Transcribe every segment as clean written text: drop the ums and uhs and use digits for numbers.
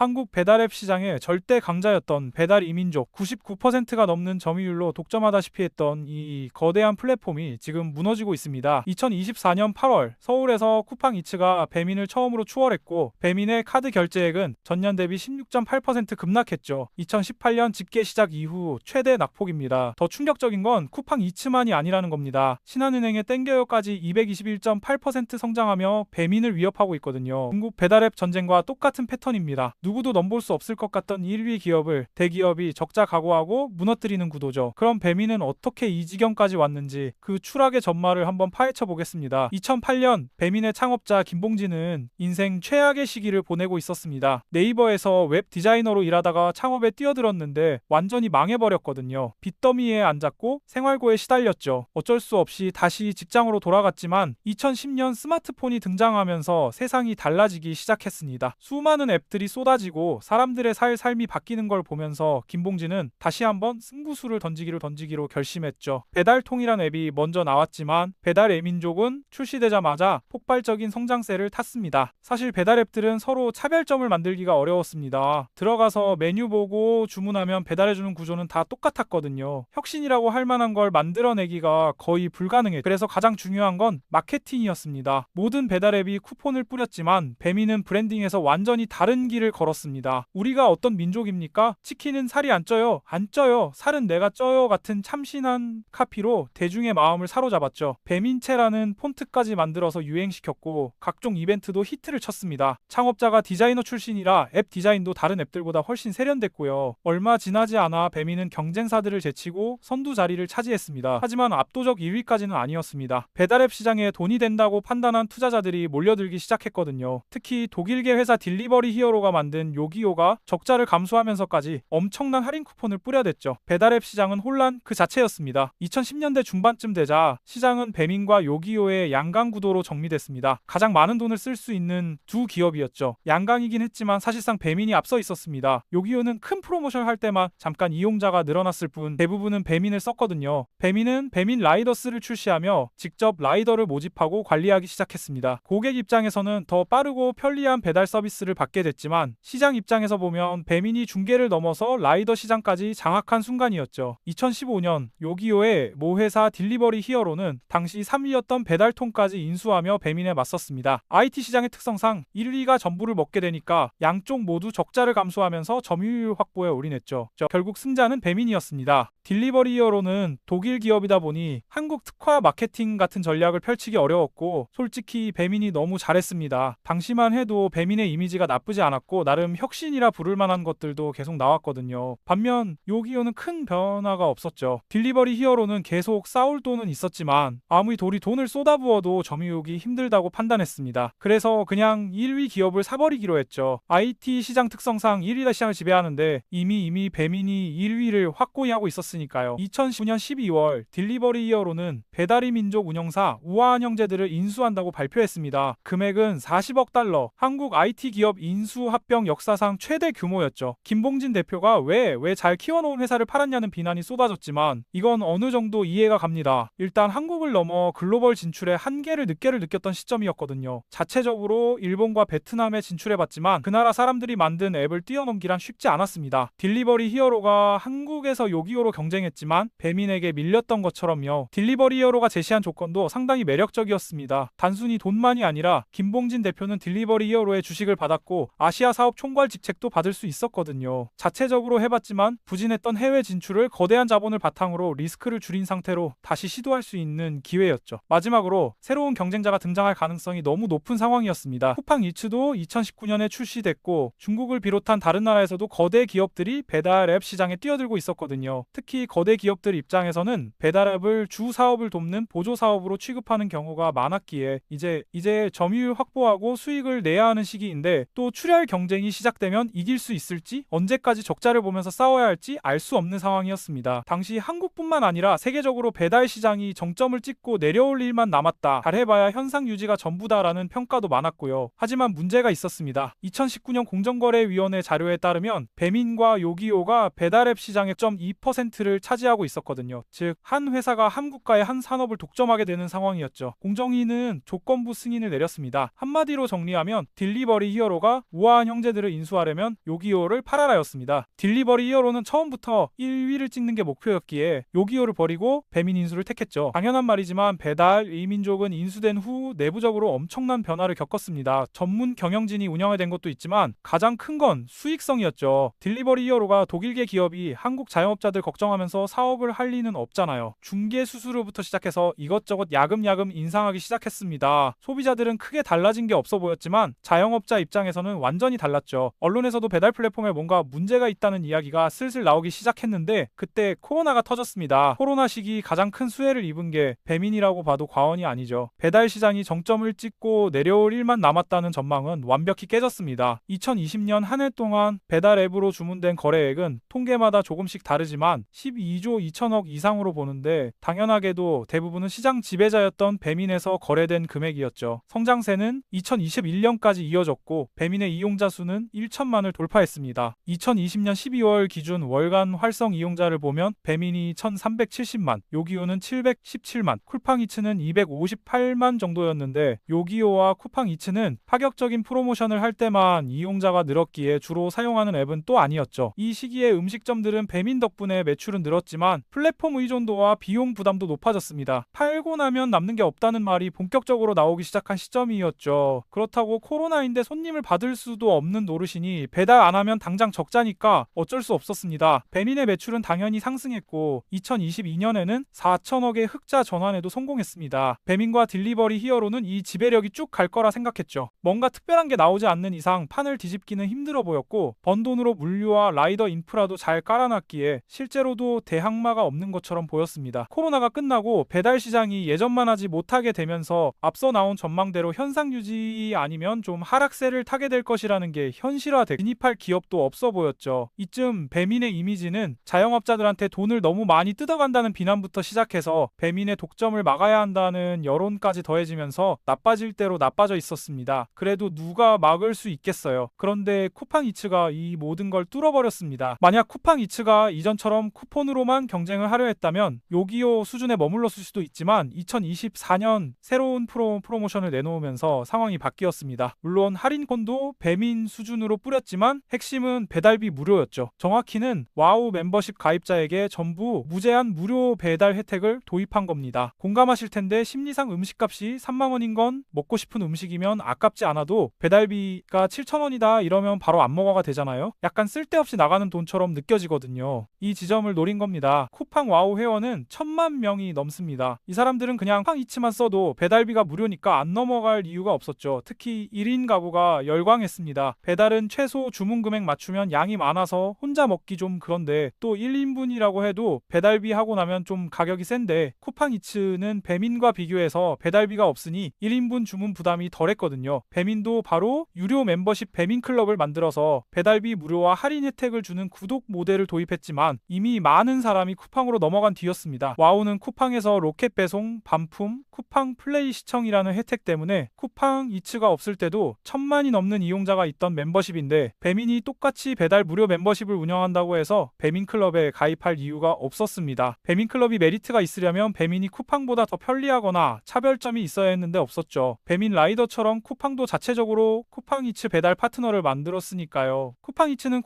한국 배달앱 시장의 절대 강자였던 배달 이민족 99%가 넘는 점유율로 독점하다시피 했던 이 거대한 플랫폼이 지금 무너지고 있습니다. 2024년 8월 서울에서 쿠팡이츠가 배민을 처음으로 추월했고 배민의 카드 결제액은 전년 대비 16.8% 급락했죠. 2018년 집계 시작 이후 최대 낙폭입니다. 더 충격적인 건 쿠팡이츠만이 아니라는 겁니다. 신한은행의 땡겨요까지 221.8% 성장하며 배민을 위협하고 있거든요. 중국 배달앱 전쟁과 똑같은 패턴입니다. 누구도 넘볼 수 없을 것 같던 1위 기업을 대기업이 적자 각오하고 무너뜨리는 구도죠. 그럼 배민은 어떻게 이 지경까지 왔는지 그 추락의 전말을 한번 파헤쳐 보겠습니다. 2008년 배민의 창업자 김봉진은 인생 최악의 시기를 보내고 있었습니다. 네이버에서 웹 디자이너로 일하다가 창업에 뛰어들었는데 완전히 망해버렸거든요. 빚더미에 앉았고 생활고에 시달렸죠. 어쩔 수 없이 다시 직장으로 돌아갔지만 2010년 스마트폰이 등장하면서 세상이 달라지기 시작했습니다. 수많은 앱들이 쏟아지고 사람들의 삶이 바뀌는 걸 보면서 김봉진은 다시 한번 승부수를 던지기로 결심했죠. 배달통이란 앱이 먼저 나왔지만 배달 애민족은 출시되자마자 폭발적인 성장세를 탔습니다. 사실 배달 앱들은 서로 차별점을 만들기가 어려웠습니다. 들어가서 메뉴 보고 주문하면 배달해주는 구조는 다 똑같았거든요. 혁신이라고 할 만한 걸 만들어내기가 거의 불가능했죠. 그래서 가장 중요한 건 마케팅이었습니다. 모든 배달 앱이 쿠폰을 뿌렸지만 배민은 브랜딩에서 완전히 다른 길을 걸었습니다. 우리가 어떤 민족입니까? 치킨은 살이 안 쪄요. 안 쪄요. 살은 내가 쪄요. 같은 참신한 카피로 대중의 마음을 사로잡았죠. 배민채라는 폰트까지 만들어서 유행시켰고 각종 이벤트도 히트를 쳤습니다. 창업자가 디자이너 출신이라 앱 디자인도 다른 앱들보다 훨씬 세련됐고요. 얼마 지나지 않아 배민은 경쟁사들을 제치고 선두 자리를 차지했습니다. 하지만 압도적 1위까지는 아니었습니다. 배달앱 시장에 돈이 된다고 판단한 투자자들이 몰려들기 시작했거든요. 특히 독일계 회사 딜리버리 히어로가 만든 요기요가 적자를 감수하면서까지 엄청난 할인 쿠폰을 뿌려댔죠. 배달앱 시장은 혼란 그 자체였습니다. 2010년대 중반쯤 되자 시장은 배민과 요기요의 양강 구도로 정리됐습니다. 가장 많은 돈을 쓸 수 있는 두 기업이었죠. 양강이긴 했지만 사실상 배민이 앞서 있었습니다. 요기요는 큰 프로모션 할 때만 잠깐 이용자가 늘어났을 뿐 대부분은 배민을 썼거든요. 배민은 배민 라이더스를 출시하며 직접 라이더를 모집하고 관리하기 시작했습니다. 고객 입장에서는 더 빠르고 편리한 배달 서비스를 받게 됐지만 시장 입장에서 보면 배민이 중개를 넘어서 라이더 시장까지 장악한 순간이었죠. 2015년 요기요의 모 회사 딜리버리 히어로는 당시 3위였던 배달통까지 인수하며 배민에 맞섰습니다. IT 시장의 특성상 1, 2가 전부를 먹게 되니까 양쪽 모두 적자를 감수하면서 점유율 확보에 올인했죠. 결국 승자는 배민이었습니다. 딜리버리 히어로는 독일 기업이다 보니 한국 특화 마케팅 같은 전략을 펼치기 어려웠고 솔직히 배민이 너무 잘했습니다. 당시만 해도 배민의 이미지가 나쁘지 않았고 나름 혁신이라 부를 만한 것들도 계속 나왔거든요. 반면 요기요는 큰 변화가 없었죠. 딜리버리 히어로는 계속 쌓을 돈은 있었지만 아무리 돈을 쏟아부어도 점유율이 힘들다고 판단했습니다. 그래서 그냥 1위 기업을 사버리기로 했죠. IT 시장 특성상 1위가 시장을 지배하는데 이미 배민이 1위를 확고히 하고 있었으니까요. 2019년 12월 딜리버리 히어로는 배달의 민족 운영사 우아한 형제들을 인수한다고 발표했습니다. 금액은 40억 달러, 한국 IT 기업 인수 합병 역사상 최대 규모였죠. 김봉진 대표가 왜 잘 키워놓은 회사를 팔았냐는 비난이 쏟아졌지만 이건 어느 정도 이해가 갑니다. 일단 한국을 넘어 글로벌 진출에 한계를 느꼈던 시점이었거든요. 자체적으로 일본과 베트남에 진출해봤지만 그 나라 사람들이 만든 앱을 뛰어넘기란 쉽지 않았습니다. 딜리버리 히어로가 한국에서 요기요로 경쟁했지만 배민에게 밀렸던 것처럼요. 딜리버리 히어로가 제시한 조건도 상당히 매력적이었습니다. 단순히 돈만이 아니라 김봉진 대표는 딜리버리 히어로의 주식을 받았고 아시아 사업 총괄 직책도 받을 수 있었거든요. 자체적으로 해봤지만 부진했던 해외 진출을 거대한 자본을 바탕으로 리스크를 줄인 상태로 다시 시도할 수 있는 기회였죠. 마지막으로 새로운 경쟁자가 등장할 가능성이 너무 높은 상황이었습니다. 쿠팡이츠도 2019년에 출시됐고 중국을 비롯한 다른 나라에서도 거대 기업들이 배달 앱 시장에 뛰어들고 있었거든요. 특히 거대 기업들 입장에서는 배달 앱을 주 사업을 돕는 보조 사업으로 취급하는 경우가 많았기에 이제 점유율 확보하고 수익을 내야 하는 시기인데 또 출혈 경쟁이 시작되면 이길 수 있을지 언제까지 적자를 보면서 싸워야 할지 알 수 없는 상황이었습니다. 당시 한국뿐만 아니라 세계적으로 배달 시장이 정점을 찍고 내려올 일만 남았다. 잘해봐야 현상 유지가 전부다라는 평가도 많았고요. 하지만 문제가 있었습니다. 2019년 공정거래위원회 자료에 따르면 배민과 요기요가 배달앱 시장의 0.2%를 차지하고 있었거든요. 즉 한 회사가 한국가의 한 산업을 독점하게 되는 상황이었죠. 공정위는 조건부 승인을 내렸습니다. 한마디로 정리하면 딜리버리 히어로가 우아한 형제 소비재들을 인수하려면 요기요를 팔아라였습니다. 딜리버리 히어로는 처음부터 1위를 찍는 게 목표였기에 요기요를 버리고 배민 인수를 택했죠. 당연한 말이지만 배달 이민족은 인수된 후 내부적으로 엄청난 변화를 겪었습니다. 전문 경영진이 운영이 된 것도 있지만 가장 큰 건 수익성이었죠. 딜리버리 히어로가 독일계 기업이 한국 자영업자들 걱정하면서 사업을 할 리는 없잖아요. 중개 수수료부터 시작해서 이것저것 야금야금 인상하기 시작했습니다. 소비자들은 크게 달라진 게 없어 보였지만 자영업자 입장에서는 완전히 달랐죠. 언론에서도 배달 플랫폼에 뭔가 문제가 있다는 이야기가 슬슬 나오기 시작했는데 그때 코로나가 터졌습니다. 코로나 시기 가장 큰 수혜를 입은 게 배민이라고 봐도 과언이 아니죠. 배달 시장이 정점을 찍고 내려올 일만 남았다는 전망은 완벽히 깨졌습니다. 2020년 한 해 동안 배달 앱으로 주문된 거래액은 통계마다 조금씩 다르지만 12조 2천억 이상으로 보는데 당연하게도 대부분은 시장 지배자였던 배민에서 거래된 금액이었죠. 성장세는 2021년까지 이어졌고 배민의 이용자 수는 1천만을 돌파했습니다. 2020년 12월 기준 월간 활성 이용자를 보면 배민이 1370만, 요기요는 717만, 쿨팡이츠는 258만 정도였는데 요기요와 쿠팡이츠는 파격적인 프로모션을 할 때만 이용자가 늘었기에 주로 사용하는 앱은 또 아니었죠. 이 시기에 음식점들은 배민 덕분에 매출은 늘었지만 플랫폼 의존도와 비용 부담도 높아졌습니다. 팔고 나면 남는 게 없다는 말이 본격적으로 나오기 시작한 시점이었죠. 그렇다고 코로나인데 손님을 받을 수도 없는 노릇이니 배달 안 하면 당장 적자니까 어쩔 수 없었습니다. 배민의 매출은 당연히 상승했고 2022년에는 4천억의 흑자 전환에도 성공했습니다. 배민과 딜리버리 히어로는 이 지배력이 쭉 갈 거라 생각했죠. 뭔가 특별한 게 나오지 않는 이상 판을 뒤집기는 힘들어 보였고 번 돈으로 물류와 라이더 인프라도 잘 깔아놨기에 실제로도 대항마가 없는 것처럼 보였습니다. 코로나가 끝나고 배달 시장이 예전만 하지 못하게 되면서 앞서 나온 전망대로 현상 유지 아니면 좀 하락세를 타게 될 것이라는 게 현실화돼 진입할 기업도 없어 보였죠. 이쯤 배민의 이미지는 자영업자들한테 돈을 너무 많이 뜯어간다는 비난부터 시작해서 배민의 독점을 막아야 한다는 여론까지 더해지면서 나빠질 대로 나빠져 있었습니다. 그래도 누가 막을 수 있겠어요. 그런데 쿠팡이츠가 이 모든 걸 뚫어버렸습니다. 만약 쿠팡이츠가 이전처럼 쿠폰으로만 경쟁을 하려 했다면 요기요 수준에 머물렀을 수도 있지만 2024년 새로운 프로모션을 내놓으면서 상황이 바뀌었습니다. 물론 할인권도 배민 수준으로 뿌렸지만 핵심은 배달비 무료였죠. 정확히는 와우 멤버십 가입자에게 전부 무제한 무료 배달 혜택을 도입한 겁니다. 공감하실 텐데 심리상 음식값이 3만 원인 건 먹고 싶은 음식이면 아깝지 않아도 배달비가 7,000원이다 이러면 바로 안 먹어가 되잖아요. 약간 쓸데없이 나가는 돈처럼 느껴지거든요. 이 지점을 노린 겁니다. 쿠팡 와우 회원은 1,000만 명이 넘습니다. 이 사람들은 그냥 쿠팡이츠만 써도 배달비가 무료니까 안 넘어갈 이유가 없었죠. 특히 1인 가구가 열광했습니다. 배달은 최소 주문 금액 맞추면 양이 많아서 혼자 먹기 좀 그런데 또 1인분이라고 해도 배달비 하고 나면 좀 가격이 센데 쿠팡이츠는 배민과 비교해서 배달비가 없으니 1인분 주문 부담이 덜했거든요. 배민도 바로 유료 멤버십 배민클럽을 만들어서 배달비 무료와 할인 혜택을 주는 구독 모델을 도입했지만 이미 많은 사람이 쿠팡으로 넘어간 뒤였습니다. 와우는 쿠팡에서 로켓 배송, 반품, 쿠팡 플레이 시청이라는 혜택 때문에 쿠팡이츠가 없을 때도 1,000만이 넘는 이용자가 있던 멤버십인데 배민이 똑같이 배달 무료 멤버십을 운영한다고 해서 배민클럽에 가입할 이유가 없었습니다. 배민클럽이 메리트가 있으려면 배민이 쿠팡보다 더 편리하거나 차별점이 있어야 했는데 없었죠. 배민 라이더처럼 쿠팡도 자체적으로 쿠팡이츠 배달 파트너를 만들었으니까요. 쿠팡이츠는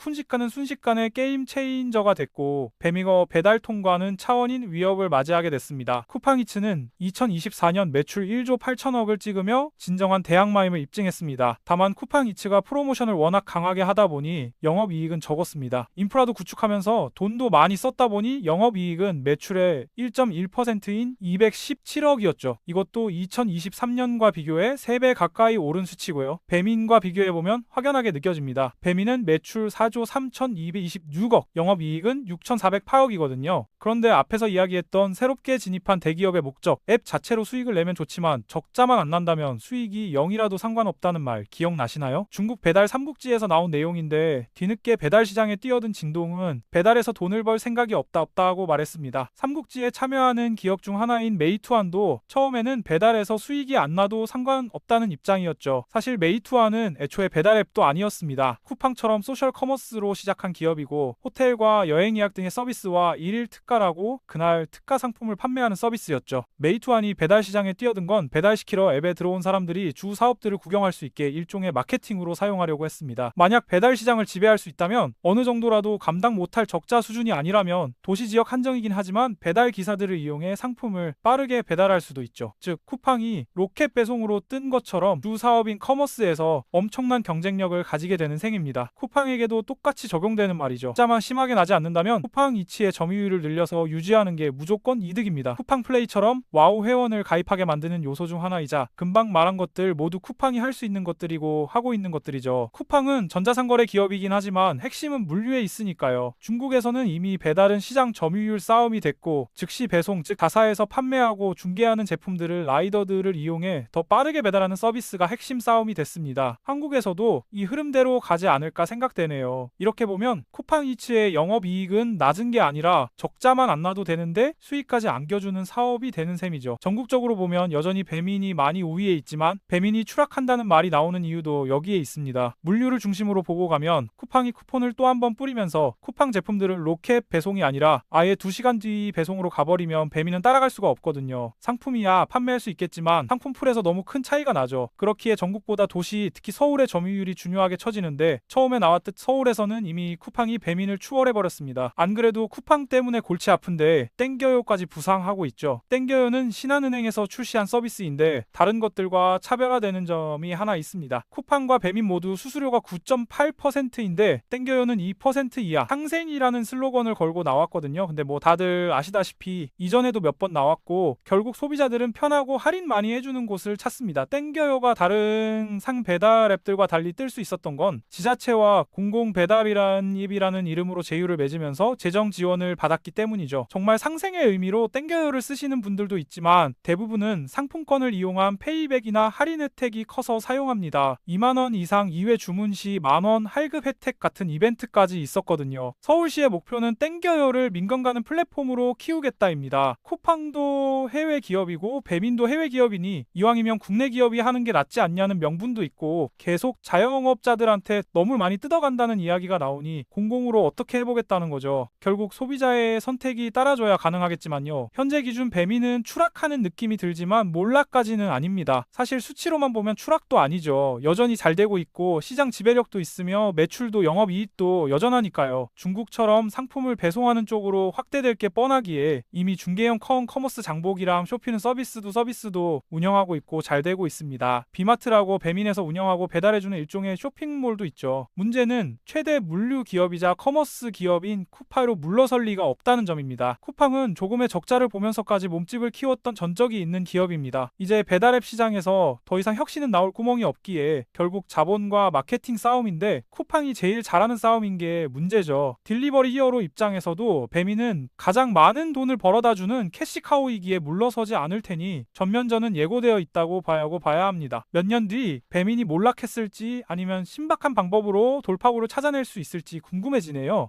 순식간에 게임 체인저가 됐고 배민과 배달 통과는 차원인 위협을 맞이하게 됐습니다. 쿠팡이츠는 2024년 매출 1조 8천억을 찍으며 진정한 대항마임을 입증했습니다. 다만 쿠팡이츠가 프로모션을 워낙 강하게 하다 보니 영업이익은 적었습니다. 인프라도 구축하면서 돈도 많이 썼다 보니 영업이익은 매출의 1.1%인 217억이었죠. 이것도 2023년과 비교해 3배 가까이 오른 수치고요. 배민과 비교해보면 확연하게 느껴집니다. 배민은 매출 4조 3,226억, 영업이익은 6,408억이거든요. 그런데 앞에서 이야기했던 새롭게 진입한 대기업의 목적, 앱 자체로 수익을 내면 좋지만 적자만 안 난다면 수익이 0이라도 상관없다는 말 기억나시나요? 중국 배달 삼국지에서 나온 내용인데 뒤늦게 배달 시장에 뛰어든 진동은 배달에서 돈을 벌 생각이 없다 하고 말했습니다. 삼국지에 참여하는 기업 중 하나인 메이투안도 처음에는 배달에서 수익이 안 나도 상관없다는 입장이었죠. 사실 메이투안은 애초에 배달 앱도 아니었습니다. 쿠팡처럼 소셜 커머스로 시작한 기업이고 호텔과 여행 예약 등의 서비스와 일일 특가라고 그날 특가 상품을 판매하는 서비스였죠. 메이투안이 배달 시장에 뛰어든 건 배달시키러 앱에 들어온 사람들이 주 사업들을 구경할 수 있게 일종의 마케팅으로 사용하려고 지배하려고 했습니다. 만약 배달 시장을 지배할 수 있다면 어느 정도라도 감당 못할 적자 수준이 아니라면 도시 지역 한정이긴 하지만 배달 기사들을 이용해 상품을 빠르게 배달할 수도 있죠. 즉 쿠팡이 로켓 배송으로 뜬 것처럼 주 사업인 커머스에서 엄청난 경쟁력을 가지게 되는 셈입니다. 쿠팡에게도 똑같이 적용되는 말이죠. 적자만 심하게 나지 않는다면 쿠팡 이치의 점유율을 늘려서 유지하는 게 무조건 이득입니다. 쿠팡 플레이처럼 와우 회원을 가입하게 만드는 요소 중 하나이자 금방 말한 것들 모두 쿠팡이 할 수 있는 것들이고 하고 있는 것들이죠. 쿠팡은 전자상거래 기업이긴 하지만 핵심은 물류에 있으니까요. 중국에서는 이미 배달은 시장 점유율 싸움이 됐고 즉시 배송 즉 가사에서 판매하고 중개하는 제품들을 라이더들을 이용해 더 빠르게 배달하는 서비스가 핵심 싸움이 됐습니다. 한국에서도 이 흐름대로 가지 않을까 생각되네요. 이렇게 보면 쿠팡 이츠의 영업이익은 낮은 게 아니라 적자만 안 나도 되는데 수익까지 안겨주는 사업이 되는 셈이죠. 전국적으로 보면 여전히 배민이 많이 우위에 있지만 배민이 추락한다는 말이 나오는 이유도 여기에 있습니다. 물류를 중심으로 보고 가면 쿠팡이 쿠폰을 또 한 번 뿌리면서 쿠팡 제품들을 로켓 배송이 아니라 아예 2시간 뒤 배송으로 가버리면 배민은 따라갈 수가 없거든요. 상품이야 판매할 수 있겠지만 상품풀에서 너무 큰 차이가 나죠. 그렇기에 전국보다 도시 특히 서울의 점유율이 중요하게 처지는데 처음에 나왔듯 서울에서는 이미 쿠팡이 배민을 추월해버렸습니다. 안 그래도 쿠팡 때문에 골치 아픈데 땡겨요까지 부상하고 있죠. 땡겨요는 신한은행에서 출시한 서비스인데 다른 것들과 차별화되는 점이 하나 있습니다. 쿠팡과 배민 모두 수수료가 9.8%인데 땡겨요는 2% 이하 상생이라는 슬로건을 걸고 나왔거든요. 근데 뭐 다들 아시다시피 이전에도 몇 번 나왔고 결국 소비자들은 편하고 할인 많이 해주는 곳을 찾습니다. 땡겨요가 다른 상 배달 앱들과 달리 뜰 수 있었던 건 지자체와 공공배달이라는 입이라는 이름으로 제휴를 맺으면서 재정 지원을 받았기 때문이죠. 정말 상생의 의미로 땡겨요를 쓰시는 분들도 있지만 대부분은 상품권을 이용한 페이백이나 할인 혜택이 커서 사용합니다. 2만원 이상 2회 주문 시 만원 할급 혜택 같은 이벤트까지 있었거든요. 서울시의 목표는 땡겨요를 민간 가는 플랫폼으로 키우겠다입니다. 쿠팡도 해외 기업이고 배민도 해외 기업이니 이왕이면 국내 기업이 하는 게 낫지 않냐는 명분도 있고 계속 자영업자들한테 너무 많이 뜯어간다는 이야기가 나오니 공공으로 어떻게 해보겠다는 거죠. 결국 소비자의 선택이 따라줘야 가능하겠지만요. 현재 기준 배민은 추락하는 느낌이 들지만 몰락까지는 아닙니다. 사실 수치로만 보면 추락도 아니죠. 여전히 잘 되고 있고 시장 지배력도 있으며 매출도 영업이익도 여전하니까요. 중국처럼 상품을 배송하는 쪽으로 확대될 게 뻔하기에 이미 중개형 커머스 장복이랑 쇼핑 서비스도 운영하고 있고 잘 되고 있습니다. 비마트라고 배민에서 운영하고 배달해주는 일종의 쇼핑몰도 있죠. 문제는 최대 물류 기업이자 커머스 기업인 쿠팡으로 물러설 리가 없다는 점입니다. 쿠팡은 조금의 적자를 보면서까지 몸집을 키웠던 전적이 있는 기업입니다. 이제 배달앱 시장에서 더 이상 혁신은 나올 구멍이 없기에 결국 자본과 마케팅 싸움인데 쿠팡이 제일 잘하는 싸움인 게 문제죠. 딜리버리 히어로 입장에서도 배민은 가장 많은 돈을 벌어다주는 캐시카우이기에 물러서지 않을 테니 전면전은 예고되어 있다고 봐야 합니다. 몇 년 뒤 배민이 몰락했을지 아니면 신박한 방법으로 돌파구를 찾아낼 수 있을지 궁금해지네요.